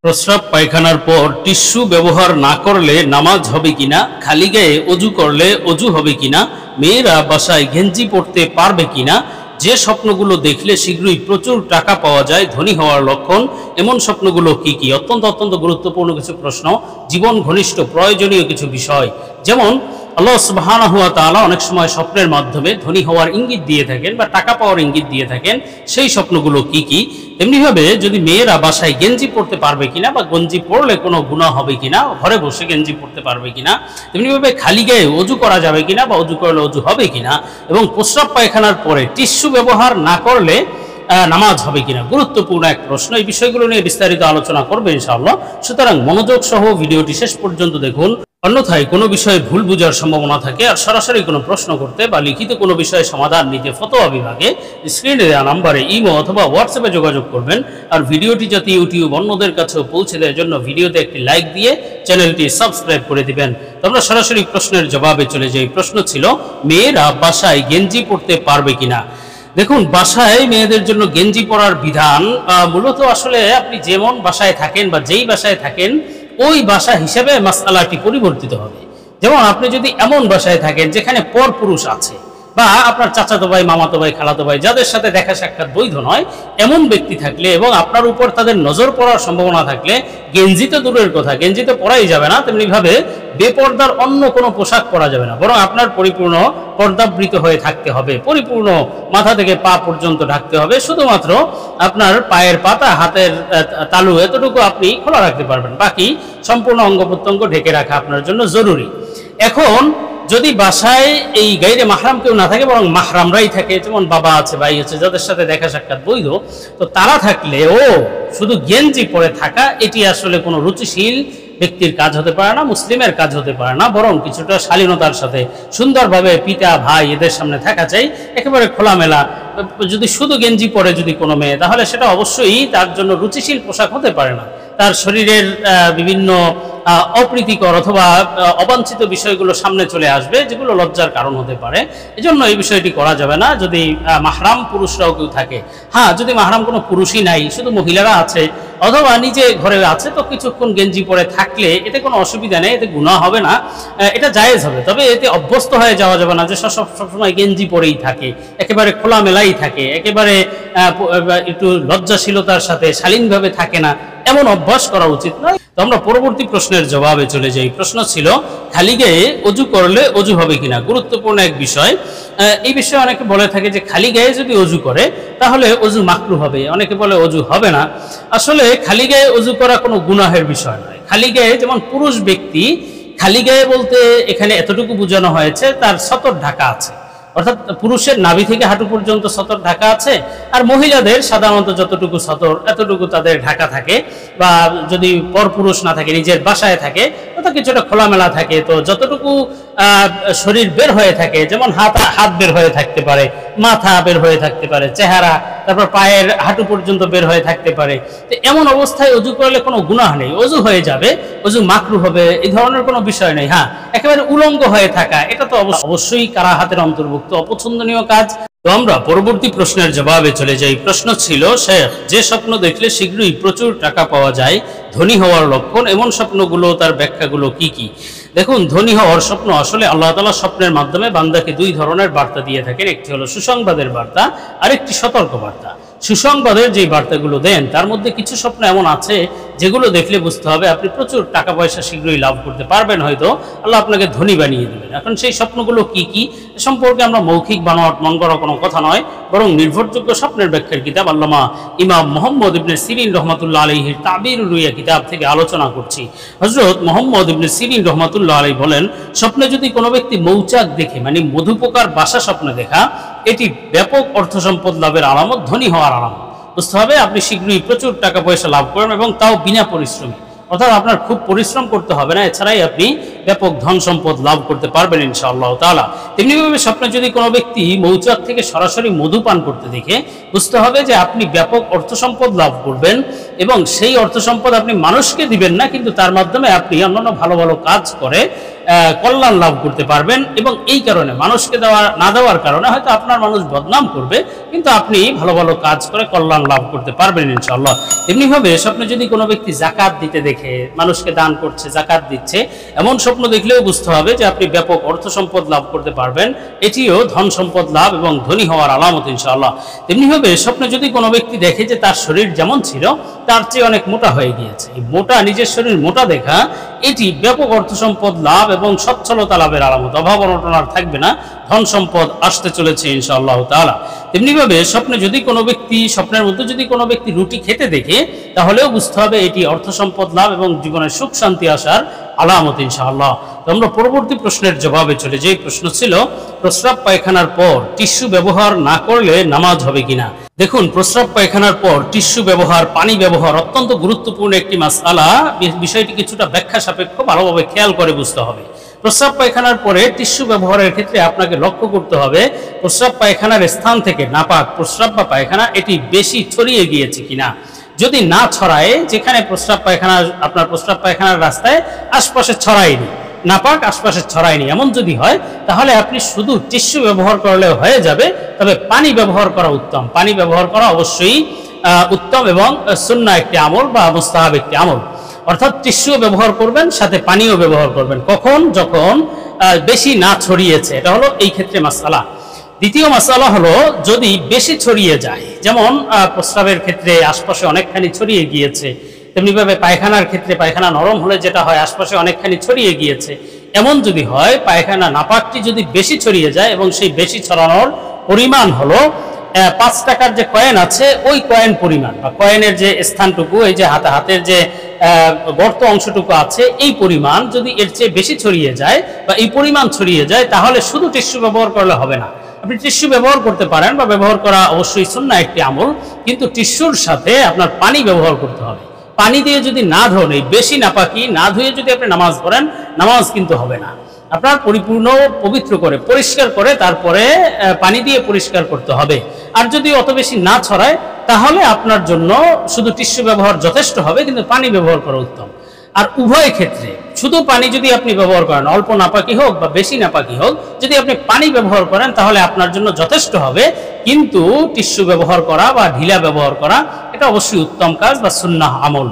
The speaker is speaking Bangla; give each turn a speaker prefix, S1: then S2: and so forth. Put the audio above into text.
S1: প্রস্রাব পায়খানার পর টিস্যু ব্যবহার না করলে নামাজ হবে কিনা, খালি গায়ে অজু করলে অজু হবে কিনা, মেয়েরা বাসায় গেঞ্জি পরতে পারবে কিনা, যে স্বপ্নগুলো দেখলে শীঘ্রই প্রচুর টাকা পাওয়া যায়, ধনী হওয়ার লক্ষণ, এমন স্বপ্নগুলো কি কি? অত্যন্ত অত্যন্ত গুরুত্বপূর্ণ কিছু প্রশ্ন, জীবন ঘনিষ্ঠ প্রয়োজনীয় কিছু বিষয়। যেমন আল্লাহ সুবহানাহু ওয়া তাআলা অনেক সময় স্বপ্নের মাধ্যমে ধনী হওয়ার ইঙ্গিত দিয়ে থাকেন বা টাকা পাওয়ার ইঙ্গিত দিয়ে থাকেন, সেই স্বপ্নগুলো কি কি? তেমনিভাবে যদি মেয়েরা বাসায় গেঞ্জি পরতে পারবে কিনা বা গেঞ্জি পরলে কোনো গুনাহ হবে কিনা, ঘরে বসে গেঞ্জি পরতে পারবে কিনা, তেমনিভাবে খালি গায়ে অজু করা যাবে কিনা বা অজু করলে অজু হবে কিনা, এবং প্রস্রাব পায়খানার পরে টিস্যু ব্যবহার না করলে নামাজ হবে কিনা, গুরুত্বপূর্ণ এক প্রশ্ন। এই বিষয়গুলো নিয়ে বিস্তারিত আলোচনা করবে ইনশাআল্লাহ। সুতরাং মনোযোগ সহ ভিডিওটি শেষ পর্যন্ত দেখুন। অন্যথায় কোনো বিষয়ে ভুল বোঝার সম্ভাবনা থাকে। আর সরাসরি কোনো প্রশ্ন করতে বা লিখিত কোনো বিষয়ে সমাধান নিতে ফতোয়া বিভাগে স্ক্রিনে দেওয়া নাম্বারে ইমো অথবা হোয়াটসঅ্যাপে যোগাযোগ করবেন। আর ভিডিওটি যাতে ইউটিউব অন্যদের কাছেও পৌঁছে দেওয়ার জন্য ভিডিওতে একটি লাইক দিয়ে চ্যানেলটি সাবস্ক্রাইব করে দিবেন। তো আমরা সরাসরি প্রশ্নের জবাবে চলে যাই। প্রশ্ন ছিল, মেয়েরা বাসায় গেঞ্জি পরতে পারবে কিনা। দেখুন, বাসায় মেয়েদের জন্য গেঞ্জি পরার বিধান মূলত আসলে আপনি যেমন বাসায় থাকেন বা যেই বাসায় থাকেন ওই বাসা হিসেবে মাসআলাটি পরিবর্তিত হবে। যেমন আপনি যদি এমন বাসায় থাকেন যেখানে পরপুরুষ আছে, বা আপনার চাচাতো ভাই, মামাতো ভাই, খালাতো ভাই, যাদের সাথে দেখা সাক্ষাৎ বৈধ নয়, এমন ব্যক্তি থাকলে এবং আপনার উপর তাদের নজর পড়ার সম্ভাবনা থাকলে গেঞ্জি তো দূরের কথা, গেঞ্জি তো পরাই যাবে না, তেমনিভাবে বেপর্দার অন্য কোনো পোশাক পরা যাবে না, বরং আপনার পরিপূর্ণ পর্দাবৃত হয়ে থাকতে হবে, পরিপূর্ণ মাথা থেকে পা পর্যন্ত ঢাকতে হবে। শুধুমাত্র আপনার পায়ের পাতা, হাতের তালু এতটুকু আপনি খোলা রাখতে পারবেন, বাকি সম্পূর্ণ অঙ্গ প্রত্যঙ্গ ঢেকে রাখা আপনার জন্য জরুরি। এখন যদি বাসায় এই গাইরে মাহরাম কেউ না থাকে, বরং মাহরামরাই থাকে, যেমন বাবা আছে, ভাই আছে, যাদের সাথে দেখা সাক্ষাৎ বৈধ, তো তারা থাকলেও শুধু গেঞ্জি পরে থাকা এটি আসলে কোনো রুচিশীল ব্যক্তির কাজ হতে পারে না, মুসলিমের কাজ হতে পারে না, বরং কিছুটা শালীনতার সাথে সুন্দরভাবে পিতা ভাই এদের সামনে থাকা চাই, একেবারে খোলামেলা। যদি শুধু গেঞ্জি পরে যদি কোনো মেয়ে, তাহলে সেটা অবশ্যই তার জন্য রুচিশীল পোশাক হতে পারে না, তার শরীরের বিভিন্ন অপ্রীতিকর অথবা অবাঞ্ছিত বিষয়গুলো সামনে চলে আসবে, যেগুলো লজ্জার কারণ হতে পারে। এজন্য এই বিষয়টি করা যাবে না যদি মাহরাম পুরুষরাও কেউ থাকে। হ্যাঁ, যদি মাহরাম কোনো পুরুষই নাই, শুধু মহিলারা আছে অথবা নিজে ঘরে আছে, তো কিছুক্ষণ গেঞ্জি পরে থাকলে এতে কোনো অসুবিধা নেই, এতে গুনাহ হবে না, এটা জায়েজ হবে। তবে এতে অভ্যস্ত হয়ে যাওয়া যাবে না যে সবসময় গেঞ্জি পরেই থাকে, একেবারে খোলামেলাই থাকে, একেবারে একটু লজ্জাশীলতার সাথে শালীনভাবে থাকে না, এমন অভ্যাস করা উচিত নয়। তো আমরা পরবর্তী প্রশ্নের জবাবে চলে যাই। প্রশ্ন ছিল, খালি গায়ে অজু করলে অজু হবে কিনা, গুরুত্বপূর্ণ এক বিষয়। এই বিষয়ে অনেকে বলে থাকে যে খালি গায়ে যদি অজু করে তাহলে অজু মাকরুহ হবে, অনেকে বলে অজু হবে না। আসলে খালি গায়ে অজু করা কোনো গুনাহের বিষয় নয়। খালি গায়ে, যেমন পুরুষ ব্যক্তি খালি গায়ে বলতে এখানে এতটুকু বোঝানো হয়েছে তার সতর ঢাকা আছে, অর্থাৎ পুরুষের নাভি থেকে হাঁটু পর্যন্ত সতর ঢাকা আছে, আর মহিলাদের সাধারণত যতটুকু সতর এতটুকু তাদের ঢাকা থাকে, বা যদি পরপুরুষ না থাকে, নিজের বাসায় থাকে, তো কিছুটা খোলামেলা থাকে। তো যতটুকু শরীর বের হয়ে থাকে, যেমন হাত বের হয়ে থাকতে পারে, মাথা বের হয়ে থাকতে পারে, চেহারা, তারপর পায়ের হাঁটু পর্যন্ত বের হয়ে থাকতে পারে, তো এমন অবস্থায় অজু করলে কোনো গুনাহ নেই, অজু হয়ে যাবে, অজু মাকরুহ হবে, এই ধরনের কোনো বিষয় নেই। হ্যাঁ, একেবারে উলঙ্গ হয়ে থাকা এটা তো অবশ্যই কারাহাতের অন্তর্ভুক্ত, অপছন্দনীয় কাজ। তো আমরা পরবর্তী প্রশ্নের জবাবে চলে যাই। প্রশ্ন ছিল, শেখ, যে স্বপ্ন দেখলে শীঘ্রই প্রচুর টাকা পাওয়া যায়, ধনী হওয়ার লক্ষণ, এমন স্বপ্নগুলো, তার ব্যাখ্যাগুলো কি কি? দেখুন, ধনী হওয়ার স্বপ্ন আসলে আল্লাহ তাআলা স্বপ্নের মাধ্যমে বান্দাকে দুই ধরনের বার্তা দিয়ে থাকেন। একটি হলো সুসংবাদের বার্তা, আরেকটি সতর্ক বার্তা। সুসংবাদের যে বার্তাগুলো দেন তার মধ্যে কিছু স্বপ্ন এমন আছে যেগুলো দেখলে বুঝতে হবে আপনি প্রচুর টাকা পয়সা শীঘ্রই লাভ করতে পারবেন, হয়তো আল্লাহ আপনাকে ধনী বানিয়ে দেবেন। এখন সেই স্বপ্নগুলো কি কি সম্পর্কে আমরা মৌখিক বানোয়াট মন করা কোনো কথা নয়, বরং নির্ভরযোগ্য স্বপ্নের ব্যাখ্যার কিতাব আল্লামা ইমাম মুহাম্মদ ইবনে সিরিন রহমাতুল্লাহ আলাইহির তাবিরুর রুইয়া কিতাব থেকে আলোচনা করছি। হযরত মুহাম্মদ ইবনে সিরিন রহমাতুল্লাহ আলাইহি বলেন, স্বপ্নে যদি কোনো ব্যক্তি মৌচাক দেখে, মানে মধুপোকার বাসা স্বপ্নে দেখা, এটি ব্যাপক অর্থ সম্পদ লাভের আলামত, ধনী হওয়ার আলামত। বুঝতে হবে আপনি শীঘ্রই প্রচুর টাকা পয়সা লাভ করেন, এবং তাও বিনা পরিশ্রমে, অর্থাৎ আপনার খুব পরিশ্রম করতে হবে না, এছাড়াই আপনি ব্যাপক ধন সম্পদ লাভ করতে পারবেন ইনশাআল্লাহ তাআলা। তেমনিভাবে স্বপ্নে যদি কোনো ব্যক্তি মৌচাক থেকে সরাসরি মধু পান করতে দেখে, বুঝতে হবে যে আপনি ব্যাপক অর্থ সম্পদ লাভ করবেন এবং সেই অর্থ সম্পদ আপনি মানুষকে দিবেন না, কিন্তু তার মাধ্যমে আপনি অন্যান্য ভালো ভালো কাজ করে কল্যাণ লাভ করতে পারবেন। এবং এই কারণে মানুষকে না দেওয়ার কারণে হয়তো আপনার মানুষ বদনাম করবে, কিন্তু আপনি ভালো ভালো কাজ করে কল্যাণ লাভ করতে পারবেন ইনশাআল্লাহ। তেমনিভাবে স্বপ্নে যদি কোনো ব্যক্তি জাকাত দিতে দেখে, মানুষকে দান করছে, জাকাত দিচ্ছে, এমন স্বপ্ন দেখলেও বুঝতে হবে যে আপনি ব্যাপক অর্থ সম্পদ লাভ করতে পারবেন। এটিও ধন সম্পদ লাভ এবং ধনী হওয়ার আলামত ইনশাআল্লাহ। তেমনিভাবে স্বপ্নে যদি কোনো ব্যক্তি দেখে যে তার শরীর যেমন ছিল তার চেয়ে অনেক মোটা হয়ে গিয়েছে, এই মোটা, নিজের শরীর মোটা দেখা, এটি ব্যাপক অর্থ সম্পদ লাভ এবং সচ্ছলতা লাভের আলামত। অভাব অনটন আর থাকবে না, ধন সম্পদ আসতে চলেছে ইনশাআল্লাহ তাআলা। তেমনিভাবে স্বপ্নে যদি কোনো ব্যক্তি, স্বপ্নের মধ্যে যদি কোনো ব্যক্তি রুটি খেতে দেখে, তাহলেও বুঝতে হবে এটি অর্থ সম্পদ লাভ এবং জীবনের সুখ শান্তি আসার আলামত ইনশাআল্লাহ। তো আমরা পরবর্তী প্রশ্নের জবাবে চলে যাই। প্রশ্ন ছিল, প্রস্রাব পায়খানার পর টিস্যু ব্যবহার না করলে নামাজ হবে কিনা। দেখুন, প্রস্রাব পায়খানার পর টিস্যু ব্যবহার, পানি ব্যবহার অত্যন্ত গুরুত্বপূর্ণ একটি মাসআলা। বিষয়টি কিছুটা ব্যাখ্যা সাপেক্ষ, ভালোভাবে খেয়াল করে বুঝতে হবে। প্রস্রাব পায়খানার পরে টিস্যু ব্যবহারের ক্ষেত্রে আপনাকে লক্ষ্য করতে হবে প্রস্রাব পায়খানার স্থান থেকে নাপাক প্রস্রাব বা পায়খানা এটি বেশি ছড়িয়ে গিয়েছে কিনা। যদি না ছড়ায়, যেখানে প্রস্রাব পায়খানা, আপনার প্রস্রাব পায়খানার রাস্তায় আশপাশে ছড়ায়নি, নাপাক আশপাশে ছড়ায়নি, এমন যদি হয় তাহলে আপনি শুধু টিস্যু ব্যবহার করলে হয়ে যাবে। তবে পানি ব্যবহার করা উত্তম, পানি ব্যবহার করা অবশ্যই উত্তম এবং সুন্নাহ একটি আমল বা মুস্তাহাব একটি আমল। অর্থাৎ টিস্যু ব্যবহার করবেন, সাথে পানিও ব্যবহার করবেন। কখন? যখন বেশি না ছড়িয়েছে, এটা হলো এই ক্ষেত্রে মাসআলা। দ্বিতীয় মাসআলা হলো, যদি বেশি ছড়িয়ে যায়, যেমন প্রস্রাবের ক্ষেত্রে আশপাশে অনেকখানি ছড়িয়ে গিয়েছে, তেমনিভাবে পায়খানার ক্ষেত্রে পায়খানা নরম হলে যেটা হয় আশপাশে অনেকখানি ছড়িয়ে গিয়েছে, এমন যদি হয়, পায়খানা নাপাকটি যদি বেশি ছড়িয়ে যায় এবং সেই বেশি ছড়ানোর পরিমাণ হলো 5 টাকার যে কয়েন আছে ওই কয়েন পরিমাণ, বা কয়েনের যে স্থানটুকু, এই যে হাতের যে গর্ত অংশটুকু আছে এই পরিমাণ যদি এর চেয়ে বেশি ছড়িয়ে যায় বা এই পরিমাণ ছড়িয়ে যায়, তাহলে শুধু টিস্যু ব্যবহার করলে হবে না। আপনি টিস্যু ব্যবহার করতে পারেন, বা ব্যবহার করা অবশ্যই সুন্নাহ একটি আমল, কিন্তু টিস্যুর সাথে আপনার পানি ব্যবহার করতে হবে। পানি দিয়ে যদি না ধোন, এই বেশি নাপাকি না ধুয়ে যদি আপনি নামাজ পড়েন, নামাজ কিন্তু হবে না। আপনার পরিপূর্ণ পবিত্র করে, পরিষ্কার করে তারপরে পানি দিয়ে পরিষ্কার করতে হবে। আর যদি অত বেশি না ছড়ায়, তাহলে আপনার জন্য শুধু টিস্যু ব্যবহার যথেষ্ট হবে, কিন্তু পানি ব্যবহার করা উত্তম। আর উভয় ক্ষেত্রে শুধু পানি যদি আপনি ব্যবহার করেন, অল্প নাপাকি হোক বা বেশি নাপাকি হোক, যদি আপনি পানি ব্যবহার করেন তাহলে আপনার জন্য যথেষ্ট হবে। কিন্তু টিস্যু ব্যবহার করা বা ঢিলা ব্যবহার করা এটা অবশ্যই উত্তম কাজ বা সুন্নাহ আমল।